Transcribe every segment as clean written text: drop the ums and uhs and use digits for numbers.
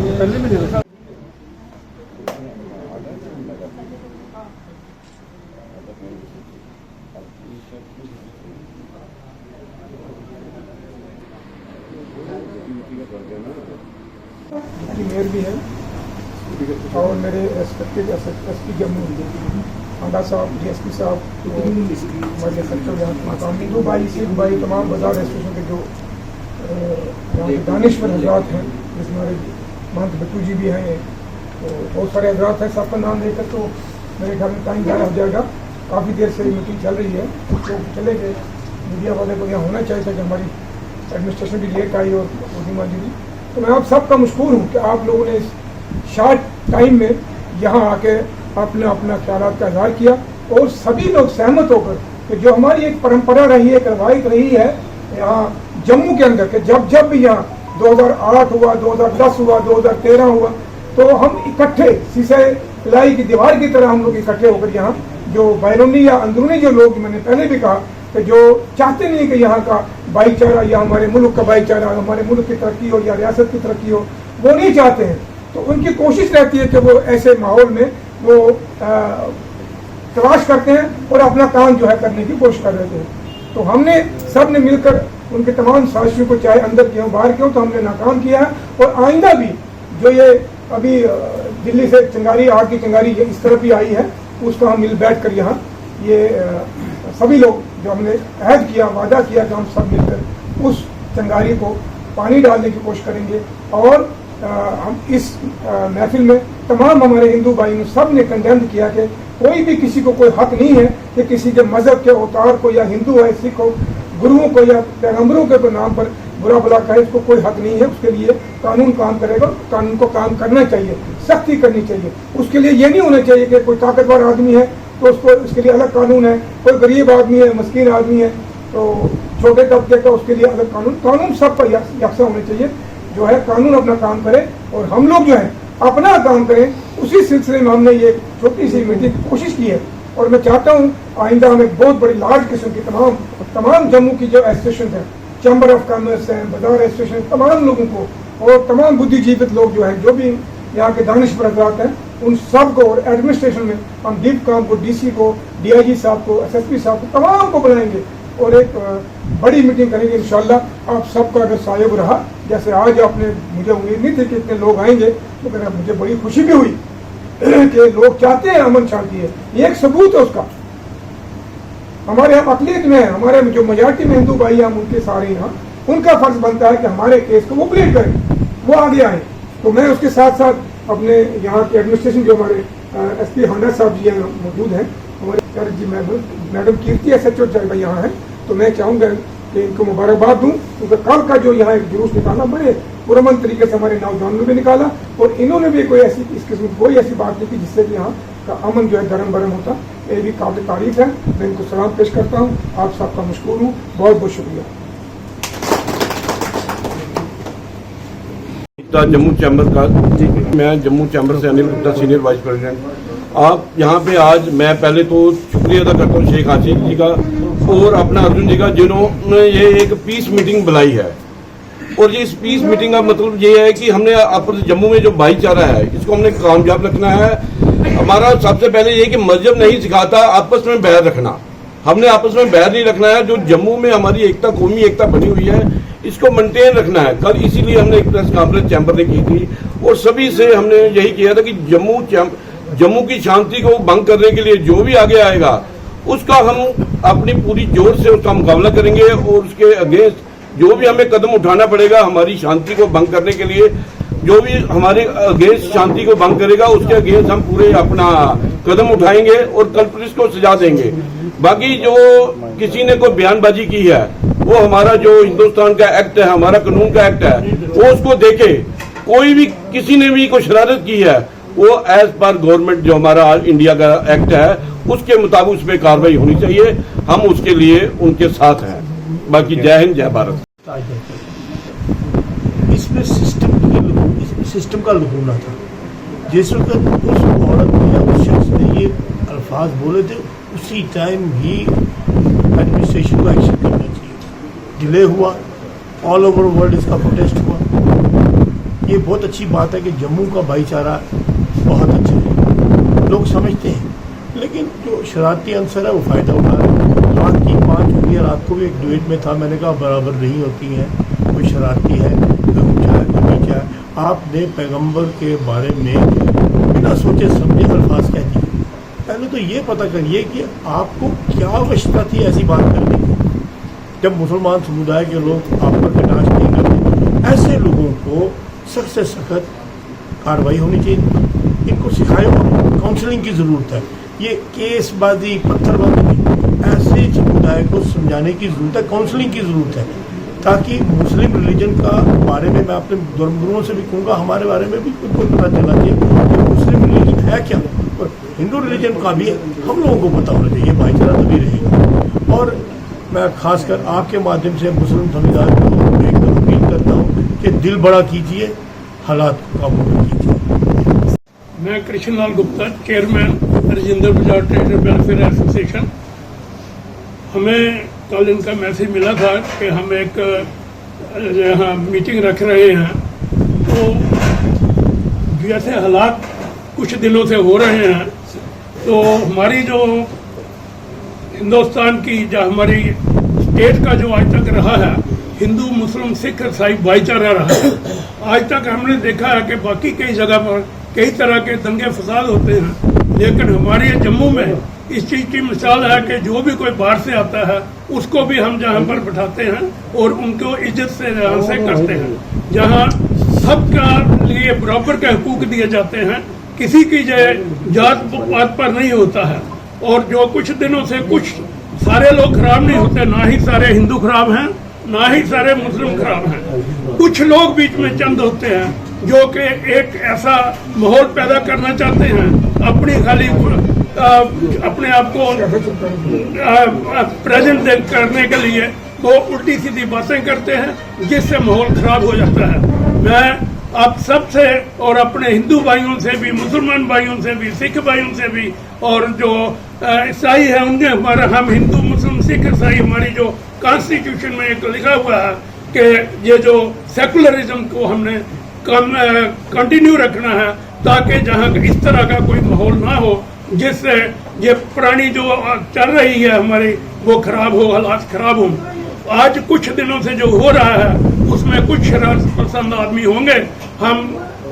पहले भी मेयर भी है और मेरे रेस्पेक्टेड एसपी जम्मू आंडा साहब, डीएसपी साहब, हमारे सेक्टर मकामी हिंदू भाई, सिख भाई, तमाम बाजार स्टेशन के जो यहाँ के दानिश्वर हजरात हैं, जिसमें हमारे महंत बट्टू जी भी हैं, तो बहुत सारे हजरात हैं। सबका नाम लेकर तो मेरे ख्याल में टाइम ज़्यादा हो जाएगा। काफ़ी देर से मीटिंग चल रही है, कुछ लोग चले गए। मीडिया वाले को यहाँ होना चाहिए था कि हमारी एडमिनिस्ट्रेशन भी लेट आई और उद्यमा जी भी। तो मैं आप सबका मशकूर हूँ कि आप लोगों ने इस शॉर्ट टाइम में यहाँ आके आपने अपना ख्यालात का इजहार किया और सभी लोग सहमत होकर कि जो हमारी एक परंपरा रही है, एक रवायत रही है यहाँ जम्मू के अंदर के जब जब भी यहाँ 2008 हुआ, 2010 हुआ, 2013 हुआ, तो हम इकट्ठे शीशे लाई की दीवार की तरह हम लोग इकट्ठे होकर यहाँ जो बैरूनी या अंदरूनी जो लोग, मैंने पहले भी कहा कि जो चाहते नहीं कि यहाँ का भाईचारा या हमारे मुल्क का भाईचारा, हमारे मुल्क की तरक्की हो या रियासत की तरक्की हो, वो नहीं चाहते हैं। तो उनकी कोशिश रहती है कि वो ऐसे माहौल में वो तलाश करते हैं और अपना काम जो है करने की कोशिश कर रहे थे। तो हमने सब ने मिलकर उनके तमाम साजिशों को, चाहे अंदर की हो बाहर की हो, तो हमने नाकाम किया है। और आइंदा भी जो ये अभी दिल्ली से चिंगारी, आग की चिंगारी इस तरफ ही आई है, उसका हम मिल बैठ कर यहाँ ये सभी लोग जो हमने अहद किया, वादा किया कि हम सब मिलकर उस चिंगारी को पानी डालने की कोशिश करेंगे। और हम इस महफिल में तमाम हमारे हिंदू भाइयों सब ने कंडेम किया कि कोई भी किसी को कोई हक नहीं है कि किसी के मजहब के अवतार को या हिंदू है, सिख हो, गुरुओं को या पैगम्बरों के नाम पर बुरा भला कहे, इसको कोई हक नहीं है। उसके लिए कानून काम करेगा, कानून को काम करना चाहिए, सख्ती करनी चाहिए। उसके लिए ये नहीं होना चाहिए कि कोई ताकतवर आदमी है तो उसको उसके लिए अलग कानून है, कोई गरीब आदमी है, मस्कीन आदमी है तो छोटे तबके का उसके लिए अलग कानून। कानून सबका यकसा होना चाहिए। जो है कानून अपना काम करे और हम लोग जो है अपना काम करें। उसी सिलसिले में हमने ये छोटी सी मीटिंग की कोशिश की है और मैं चाहता हूँ आइंदा हम एक बहुत बड़ी लार्ज किस्म की तमाम जम्मू की जो एसोसिएशन है, चैम्बर ऑफ कॉमर्स है, बाजार एसोसिएशन, तमाम लोगों को और तमाम बुद्धिजीवित लोग जो हैं, जो भी यहाँ के दानिश्वर हजरात हैं, उन सब को और एडमिनिस्ट्रेशन में हम डीप काम को, डीसी को, डीआईजी साहब को, एसएसपी साहब को, तमाम को बुलाएंगे और एक बड़ी मीटिंग करेंगे इंशाल्लाह। आप सबका अगर सहयोग रहा, जैसे आज आपने, मुझे उम्मीद नहीं थी कि इतने लोग आएंगे, तो मुझे बड़ी खुशी भी हुई कि लोग चाहते हैं अमन शांति है। ये एक सबूत है उसका। हमारे यहाँ अकलियत में है, हमारे जो मेजॉरिटी में हिंदू भाई हम उनके सारे यहाँ, उनका फर्ज बनता है कि हमारे केस को वो प्लेट करें, वो आगे आए। तो मैं उसके साथ साथ अपने यहाँ के एडमिनिस्ट्रेशन जो हमारे एसपी हांडा साहब जी यहाँ मौजूद हैं, हमारे जी मैडम कीर्ति SHO भाई यहाँ है, तो मैं चाहूँगा कि इनको मुबारकबाद दूँ क्योंकि कल का जो यहाँ एक जुलूस निकाला बड़े पुरअमन तरीके से हमारे नौजवानों ने भी निकाला और इन्होंने भी कोई ऐसी इस किस्म की कोई ऐसी बात नहीं की जिससे कि यहाँ का अमन जो है धर्म भरम होता। ये भी काबिल तारीफ है। मैं इनको सलाम पेश करता हूँ। आप सबका मशकूर हूँ, बहुत बहुत शुक्रिया। जम्मू चैम्बर का मैं जम्मू चैम्बर से Anil Gupta, senior vice president. आप यहाँ पे आज, मैं पहले तो शुक्रिया अदा करता हूँ शेख हासिफ जी का और अपना अर्जुन जी का, जिन्होंने ये एक पीस मीटिंग बुलाई है। और ये इस पीस मीटिंग का मतलब ये है कि हमने आपस जम्मू में जो भाईचारा है इसको हमने कामयाब रखना है। हमारा सबसे पहले ये कि मजहब नहीं सिखाता आपस में बैर रखना, हमने आपस में बैर नहीं रखना है। जो जम्मू में हमारी एकता, कौमी एकता बनी हुई है, इसको मेंटेन रखना है। कल इसीलिए हमने एक प्रेस कॉन्फ्रेंस चैम्बर ने की थी और सभी से हमने यही किया था कि जम्मू की शांति को भंग करने के लिए जो भी आगे आएगा उसका हम अपनी पूरी जोर से उसका मुकाबला करेंगे और उसके अगेंस्ट जो भी हमें कदम उठाना पड़ेगा हमारी शांति को भंग करने के लिए, जो भी हमारे अगेंस्ट शांति को भंग करेगा उसके अगेंस्ट हम पूरे अपना कदम उठाएंगे और कल्प्रिट्स को सजा देंगे। बाकी जो किसी ने कोई बयानबाजी की है वो हमारा जो हिंदुस्तान का एक्ट है, हमारा कानून का एक्ट है, वो उसको देखे। कोई भी किसी ने भी कोई शरारत की है वो एज पर गवर्नमेंट जो हमारा इंडिया का एक्ट है उसके मुताबिक उस पर कार्रवाई होनी चाहिए। हम उसके लिए उनके साथ हैं। बाकी जय हिंद, जय भारत। इसमें सिस्टम सिस्टम का नमूना था। जिस वक्त उस औरत ने या उस शख्स ने ये अल्फाज बोले थे, उसी टाइम ही एडमिनिस्ट्रेशन को एक्शन करना चाहिए। डिले हुआ, ऑल ओवर वर्ल्ड इसका प्रोटेस्ट हुआ। ये बहुत अच्छी बात है कि जम्मू का भाईचारा बहुत अच्छा है, लोग समझते हैं, लेकिन जो शरारती अंसर है वो फ़ायदा उठा रहे हैं। हाथ की 5 उंगलियां, रात को भी एक डिबेट में था, मैंने कहा बराबर नहीं होती हैं, कोई शरारती है, कोई ऊँचा है, कोई नीचा है। आपने पैगंबर के बारे में बिना सोचे समझे अल्फाज कह दिए। पहले तो ये पता करिए कि आपको क्या आवश्यकता थी ऐसी बात करने की। जब मुसलमान समुदाय के लोग आप पर कटाक्ष नहीं करते, ऐसे लोगों को सख्त से सख्त कार्रवाई होनी चाहिए। इनको सिखाए, काउंसलिंग की ज़रूरत है। ये केसबाजी, पत्थरबाजी नहीं, ऐसे समुदाय को समझाने की ज़रूरत है, काउंसलिंग की ज़रूरत है, ताकि मुस्लिम रिलीजन का बारे में मैं अपने धर्मगुरुओं से भी कहूँगा, हमारे बारे में भी उनको पता चलना चाहिए कि मुस्लिम रिलीजन है क्या, और हिंदू रिलीजन का भी हम लोगों को पता होना चाहिए। भाईचारा तभी रहेगा। और मैं खासकर आपके माध्यम से मुस्लिम समुदाय को एक अपील करता हूँ कि दिल बड़ा कीजिए, हालात को काबू में कीजिए। मैं कृष्णलाल गुप्ता, चेयरमैन राजेंद्र बाजार ट्रेडर वेलफेयर एसोसिएशन। हमें कल इनका मैसेज मिला था कि हम एक यहाँ मीटिंग रख रहे हैं, तो जैसे हालात कुछ दिनों से हो रहे हैं, तो हमारी जो हिंदुस्तान की जो हमारी स्टेट का जो आज तक रहा है, हिंदू मुस्लिम सिख ईसाई भाईचारा रहा है। आज तक हमने देखा है कि बाकी कई जगह पर कई तरह के दंगे फसाद होते हैं, लेकिन हमारे जम्मू में इस चीज़ की मिसाल है कि जो भी कोई बाहर से आता है उसको भी हम जहाँ पर बिठाते हैं और उनको इज्जत से यहाँ से करते हैं, जहाँ सबका लिए बराबर के हकूक दिए जाते हैं, किसी की जात पात पर नहीं होता है। और जो कुछ दिनों से कुछ सारे लोग खराब नहीं होते, ना ही सारे हिंदू खराब हैं, ना ही सारे मुस्लिम खराब हैं। कुछ लोग बीच में चंद होते हैं जो कि एक ऐसा माहौल पैदा करना चाहते हैं, अपनी खाली अपने आप को प्रेजेंट करने के लिए वो उल्टी सीधी बातें करते हैं, जिससे माहौल खराब हो जाता है। मैं आप सब से और अपने हिंदू भाइयों से भी, मुसलमान भाइयों से भी, सिख भाइयों से भी, और जो ईसाई है उनके हम हिंदू मुस्लिम सिख ईसाई, हमारी जो कॉन्स्टिट्यूशन में एक लिखा हुआ है कि ये जो सेकुलरिज्म को हमने कंटिन्यू रखना है, ताकि जहाँ इस तरह का कोई माहौल ना हो जिससे ये पुरानी जो चल रही है हमारी वो खराब हो, हालात खराब हो। आज कुछ दिनों से जो हो रहा है उसमें कुछ शरारत पसंद आदमी होंगे। हम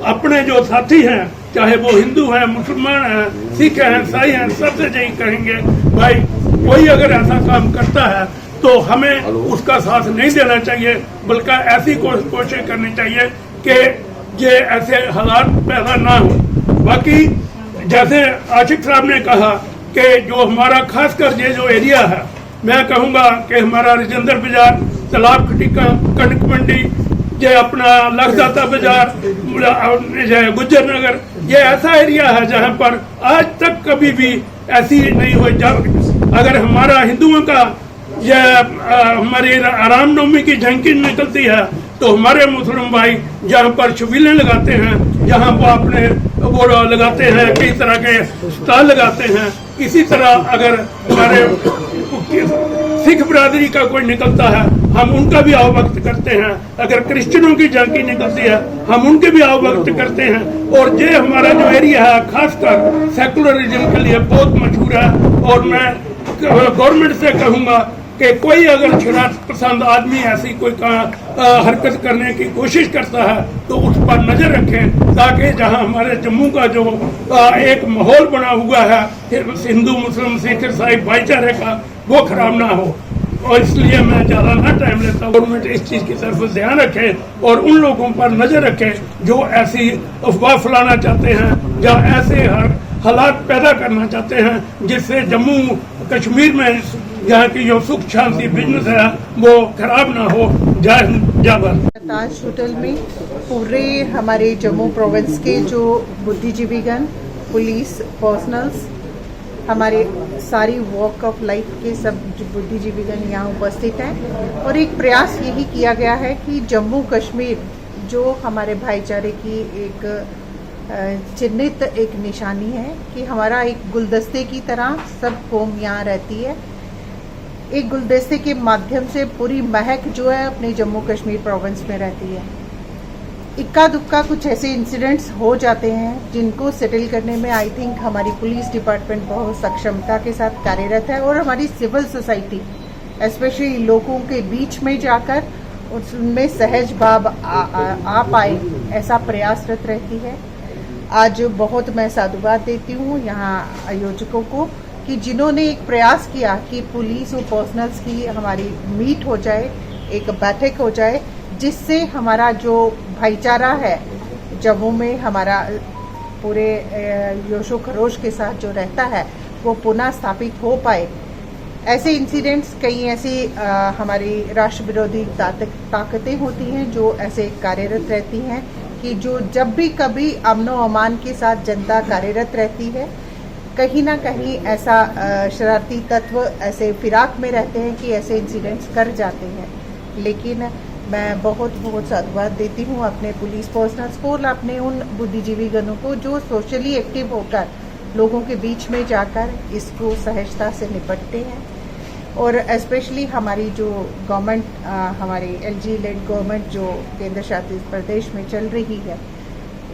अपने जो साथी हैं, चाहे वो हिंदू हैं, मुसलमान हैं, सिख हैं, ईसाई हैं, सबसे यही कहेंगे, भाई कोई अगर ऐसा काम करता है तो हमें उसका साथ नहीं देना चाहिए, बल्कि ऐसी कोशिश करनी चाहिए कि ये ऐसे हालात पैदा ना हो। बाकी जैसे आशिक साहब ने कहा कि जो हमारा खासकर ये जो एरिया है, मैं कहूँगा कि हमारा राजेंद्र बाजार, तालाब खटीका, कनक मंडी, ये अपना लखदाता बाजार, गुज्जर नगर, ये ऐसा एरिया है जहाँ पर आज तक कभी भी ऐसी नहीं हुई। जब अगर हमारा हिंदुओं का हमारी रामनवमी की झांकी निकलती है तो हमारे मुस्लिम भाई जहाँ पर छबीलें लगाते हैं, जहाँ वो अपने वो लगाते हैं, कई तरह के स्टॉल लगाते हैं। इसी तरह अगर हमारे सिख बिरादरी का कोई निकलता है, हम उनका भी आवभक्त करते हैं। अगर क्रिश्चियनों की झांकी निकलती है, हम उनके भी आवभक्त करते हैं। और ये हमारा जो एरिया है खासकर सेकुलरिज्म के लिए बहुत मशहूर है। और मैं गवर्नमेंट से कहूँगा कि कोई अगर शरारत पसंद आदमी ऐसी कोई हरकत करने की कोशिश करता है तो उस पर नजर रखें, ताकि जहां हमारे जम्मू का जो एक माहौल बना हुआ है हिंदू मुस्लिम सिख ईसाई भाईचारे का, वो खराब ना हो। और इसलिए मैं ज़्यादा ना टाइम लेता हूँ। गवर्नमेंट इस चीज़ की तरफ ध्यान रखे और उन लोगों पर नजर रखे जो ऐसी अफवाह फैलाना चाहते हैं या ऐसे हालात पैदा करना चाहते हैं जिससे जम्मू कश्मीर में यहाँ की जो सुख शांति बिजनेस है वो खराब ना हो। जय हिंद, जय भारत। ताज होटल में पूरे हमारे जम्मू प्रोविंस के जो बुद्धिजीवीगण, पुलिस पर्सनल्स, हमारे सारी वॉक ऑफ लाइफ के सब बुद्धिजीवीगण यहाँ उपस्थित हैं। और एक प्रयास यही किया गया है कि जम्मू कश्मीर जो हमारे भाईचारे की एक चिन्हित एक निशानी है कि हमारा एक गुलदस्ते की तरह सब कौम यहाँ रहती है। एक गुलदस्ते के माध्यम से पूरी महक जो है अपने जम्मू कश्मीर प्रोविंस में रहती है। इक्का दुक्का कुछ ऐसे इंसिडेंट्स हो जाते हैं जिनको सेटल करने में आई थिंक हमारी पुलिस डिपार्टमेंट बहुत सक्षमता के साथ कार्यरत है, और हमारी सिविल सोसाइटी स्पेशली लोगों के बीच में जाकर उनमें सहज भाव आ पाए ऐसा प्रयासरत रहती है। आज बहुत मैं साधुवाद देती हूँ यहाँ आयोजकों को कि जिन्होंने एक प्रयास किया कि पुलिस और पर्सनल्स की हमारी मीट हो जाए, एक बैठक हो जाए, जिससे हमारा जो भाईचारा है जम्मू में हमारा पूरे जोशो खरोश के साथ जो रहता है वो पुनः स्थापित हो पाए। ऐसे इंसिडेंट्स कई ऐसी हमारी राष्ट्र विरोधी ताकतें होती हैं जो ऐसे कार्यरत रहती हैं कि जो जब भी कभी अमनो अमान के साथ जनता कार्यरत रहती है, कहीं ना कहीं ऐसा शरारती तत्व ऐसे फिराक में रहते हैं कि ऐसे इंसिडेंट्स कर जाते हैं। लेकिन मैं बहुत साधुवाद देती हूँ अपने पुलिस पर्सनल्स को और अपने उन बुद्धिजीवी गणों को जो सोशली एक्टिव होकर लोगों के बीच में जाकर इसको सहजता से निपटते हैं। और स्पेशली हमारी जो गवर्नमेंट हमारी एलजी लेड गवर्नमेंट जो केंद्र शासित प्रदेश में चल रही है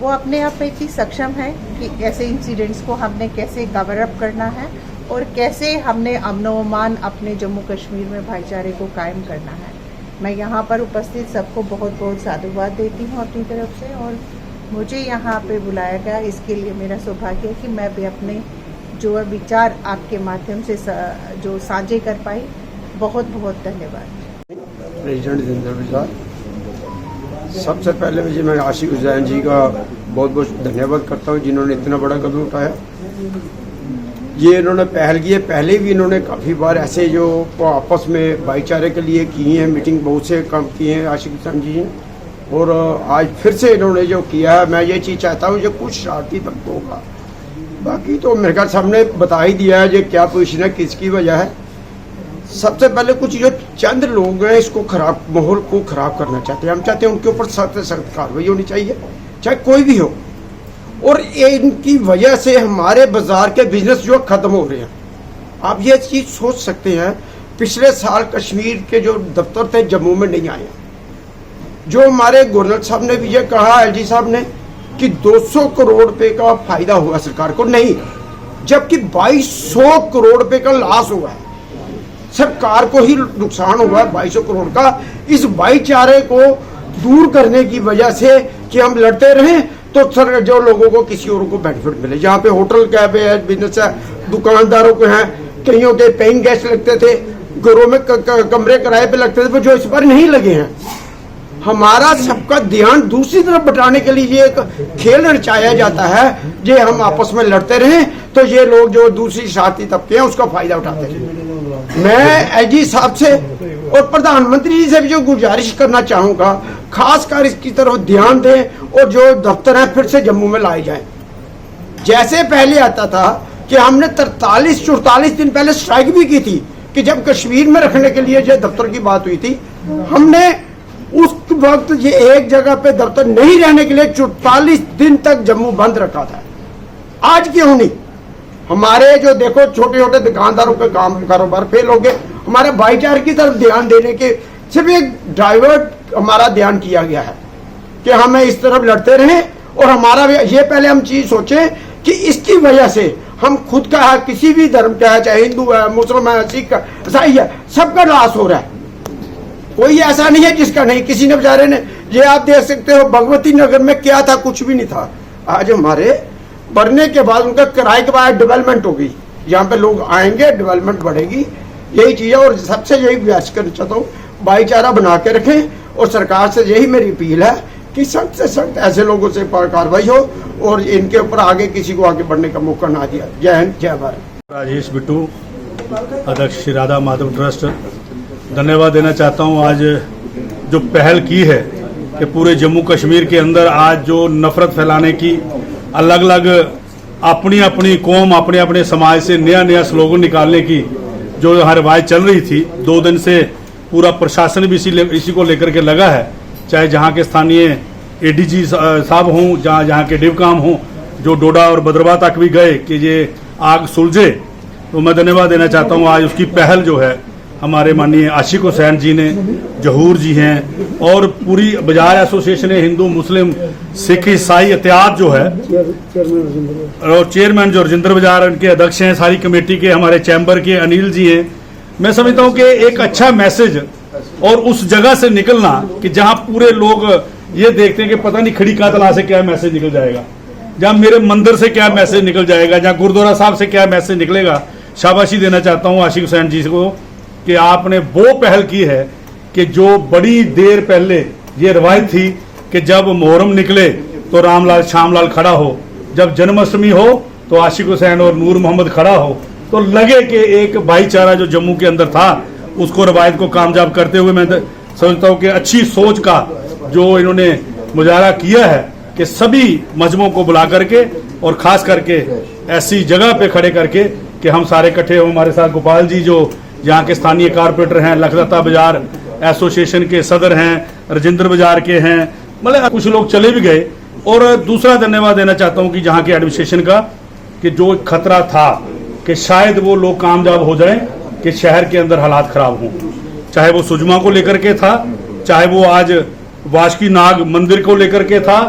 वो अपने आप में इतनी सक्षम है कि ऐसे इंसिडेंट्स को हमने कैसे कवर अप करना है और कैसे हमने अमन अपने जम्मू कश्मीर में भाईचारे को कायम करना है। मैं यहाँ पर उपस्थित सबको बहुत साधुवाद देती हूँ अपनी तरफ से, और मुझे यहाँ पे बुलाया गया इसके लिए मेरा सौभाग्य है कि मैं भी अपने जो विचार आपके माध्यम से जो साझे कर पाई। बहुत धन्यवाद। प्रेसिडेंट जितेंद्र प्रसाद, सबसे पहले मुझे मैं आशिक हुसैन जी का बहुत धन्यवाद करता हूँ जिन्होंने इतना बड़ा कदम उठाया। ये इन्होंने पहल की है, पहले भी इन्होंने काफ़ी बार ऐसे जो आपस में भाईचारे के लिए की हैं मीटिंग, बहुत से काम किए हैं आशिक हुसैन जी ने, और आज फिर से इन्होंने जो किया है, मैं ये चीज़ चाहता हूँ जो कुछ शरारती तत्वों का, बाकी तो मेरे ख्याल सामने बता ही दिया है जो क्या पोजीशन है, किसकी वजह है। सबसे पहले कुछ जो चंद लोग हैं इसको खराब माहौल को खराब करना चाहते हैं, हम चाहते हैं उनके ऊपर सख्त से सख्त कार्रवाई होनी चाहिए, चाहे कोई भी हो। और इनकी वजह से हमारे बाजार के बिजनेस जो खत्म हो रहे हैं। आप ये चीज सोच सकते हैं, पिछले साल कश्मीर के जो दफ्तर थे जम्मू में नहीं आए, जो हमारे गवर्नर साहब ने भी ये कहा, एलजी साहब ने, कि 200 करोड़ रुपए का फायदा हुआ सरकार को, नहीं, जबकि 2200 करोड़ रुपए का लॉस हुआ है, सरकार को ही नुकसान हुआ है 2200 करोड़ का। इस भाईचारे को दूर करने की वजह से कि हम लड़ते रहें तो सर जो लोगों को किसी और को बेनिफिट मिले, जहाँ पे होटल कैफे है, बिजनेस है, दुकानदारों को हैं, कईयों के पेइंग गेस्ट लगते थे, घरों में कमरे किराए पे लगते थे, जो इस पर नहीं लगे हैं। हमारा सबका ध्यान दूसरी तरफ बटाने के लिए ये एक खेल रचाया जाता है, जे हम आपस में लड़ते रहें तो ये लोग जो दूसरी शरारती तबके हैं उसका फायदा उठाते हैं। मैं एलजी साहब से और प्रधानमंत्री जी से भी जो गुजारिश करना चाहूंगा, खासकर इसकी तरफ ध्यान दें और जो दफ्तर है फिर से जम्मू में लाए जाएं। जैसे पहले आता था कि हमने 43-44 दिन पहले स्ट्राइक भी की थी कि जब कश्मीर में रखने के लिए जो दफ्तर की बात हुई थी, हमने उस वक्त ये एक जगह पे दफ्तर नहीं रहने के लिए 44 दिन तक जम्मू बंद रखा था। आज क्यों नहीं? हमारे जो देखो छोटे छोटे दुकानदारों के काम कारोबार फेल हो गए, हमारे भाईचारे की तरफ ध्यान देने के सिर्फ एक डाइवर्ट हमारा ध्यान किया गया है कि हमें इस तरफ लड़ते रहें। और हमारा ये पहले हम चीज सोचें कि इसकी वजह से हम खुद का है, किसी भी धर्म का है, चाहे हिंदू है, मुस्लिम है, सिख है, ईसाई है, सबका लॉस हो रहा है। कोई ऐसा नहीं है जिसका नहीं, किसी ने बेचारे ने, ये आप देख सकते हो भगवती नगर में क्या था, कुछ भी नहीं था। आज हमारे बढ़ने के बाद उनका किराए के बाद डेवलपमेंट होगी, यहाँ पे लोग आएंगे, डेवलपमेंट बढ़ेगी, यही चीज है। और सबसे यही गुजारिश करना चाहता हूँ, भाईचारा बना के रखें और सरकार से यही मेरी अपील है कि सख्त से सख्त ऐसे लोगों से कार्रवाई हो और इनके ऊपर आगे किसी को आगे बढ़ने का मौका ना दिया। जय हिंद, जय भारत। राजेश बिट्टू, अध्यक्ष श्री राधा माधव ट्रस्ट, धन्यवाद देना चाहता हूं। आज जो पहल की है कि पूरे जम्मू कश्मीर के अंदर आज जो नफरत फैलाने की, अलग अलग अपनी अपनी कौम, अपने अपने समाज से नया नया स्लोगन निकालने की जो हर रवायत चल रही थी, 2 दिन से पूरा प्रशासन भी इसी को लेकर के लगा है। चाहे जहां के स्थानीय एडीजी साहब हों, जहाँ के डिवकाम हों, जो डोडा और भद्रवाह तक भी गए कि ये आग सुलझे, तो मैं धन्यवाद देना चाहता हूँ। आज उसकी पहल जो है हमारे माननीय आशिक हुसैन जी ने, जहूर जी हैं और पूरी बाजार एसोसिएशन हिंदू मुस्लिम सिख ईसाई एहतियात जो है, और चेयरमैन जो राजेंद्र बाजार उनके अध्यक्ष हैं, सारी कमेटी के, हमारे चैम्बर के अनिल जी हैं। मैं समझता हूँ कि एक अच्छा मैसेज और उस जगह से निकलना कि जहाँ पूरे लोग ये देखते हैं कि पता नहीं खड़ी कातला से क्या मैसेज निकल जाएगा, जहाँ मेरे मंदिर से क्या मैसेज निकल जाएगा, जहाँ गुरुद्वारा साहब से क्या मैसेज निकलेगा। शाबाशी देना चाहता हूँ आशिक हुसैन जी को कि आपने वो पहल की है कि जो बड़ी देर पहले ये रवायत थी कि जब मुहर्रम निकले तो रामलाल श्यामलाल खड़ा हो, जब जन्माष्टमी हो तो आशिक हुसैन और नूर मोहम्मद खड़ा हो, तो लगे कि एक भाईचारा जो जम्मू के अंदर था उसको रवायत को कामयाब करते हुए मैं समझता हूँ कि अच्छी सोच का जो इन्होंने मुजाहरा किया है कि सभी मजहबों को बुला करके और खास करके ऐसी जगह पे खड़े करके कि हम सारे इकट्ठे हो। हमारे साथ गोपाल जी जो यहाँ के स्थानीय कारपोरेटर हैं, लखदत्ता बाजार एसोसिएशन के सदर हैं, राजेंद्र बाजार के हैं, मतलब कुछ लोग चले भी गए। और दूसरा धन्यवाद देना चाहता हूँ कि जहाँ के एडमिनिस्ट्रेशन का, कि जो खतरा था कि शायद वो लोग कामयाब हो जाएं कि शहर के अंदर हालात खराब हों, चाहे वो सुजमा को लेकर के था, चाहे वो आज वासुकी नाग मंदिर को लेकर के था,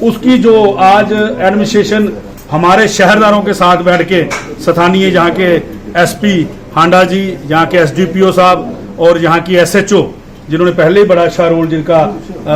उसकी जो आज एडमिनिस्ट्रेशन हमारे शहरदारों के साथ बैठ के स्थानीय जहाँ के एसपी हांडा जी, यहाँ के एसडीपीओ साहब और यहाँ की एसएचओ जिन्होंने पहले ही बड़ा अच्छा रोल, जिनका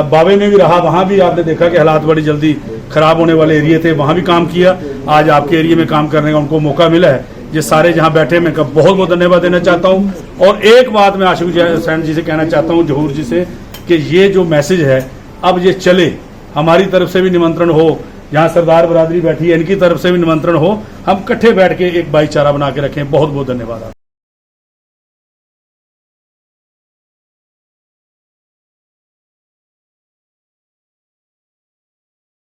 बाबे में भी रहा, वहाँ भी आपने देखा कि हालात बड़ी जल्दी खराब होने वाले एरिया थे, वहाँ भी काम किया। आज आपके एरिया में काम करने का उनको मौका मिला है। ये सारे जहाँ बैठे मैं बहुत बहुत धन्यवाद देना चाहता हूँ। और एक बात मैं आशिक हुसैन जी से कहना चाहता हूँ, जहूर जी से, कि ये जो मैसेज है अब ये चले, हमारी तरफ से भी निमंत्रण हो, यहाँ सरदार बरादरी बैठी है इनकी तरफ से भी निमंत्रण हो, हम इकट्ठे बैठ के एक भाईचारा बना के रखें। बहुत बहुत धन्यवाद।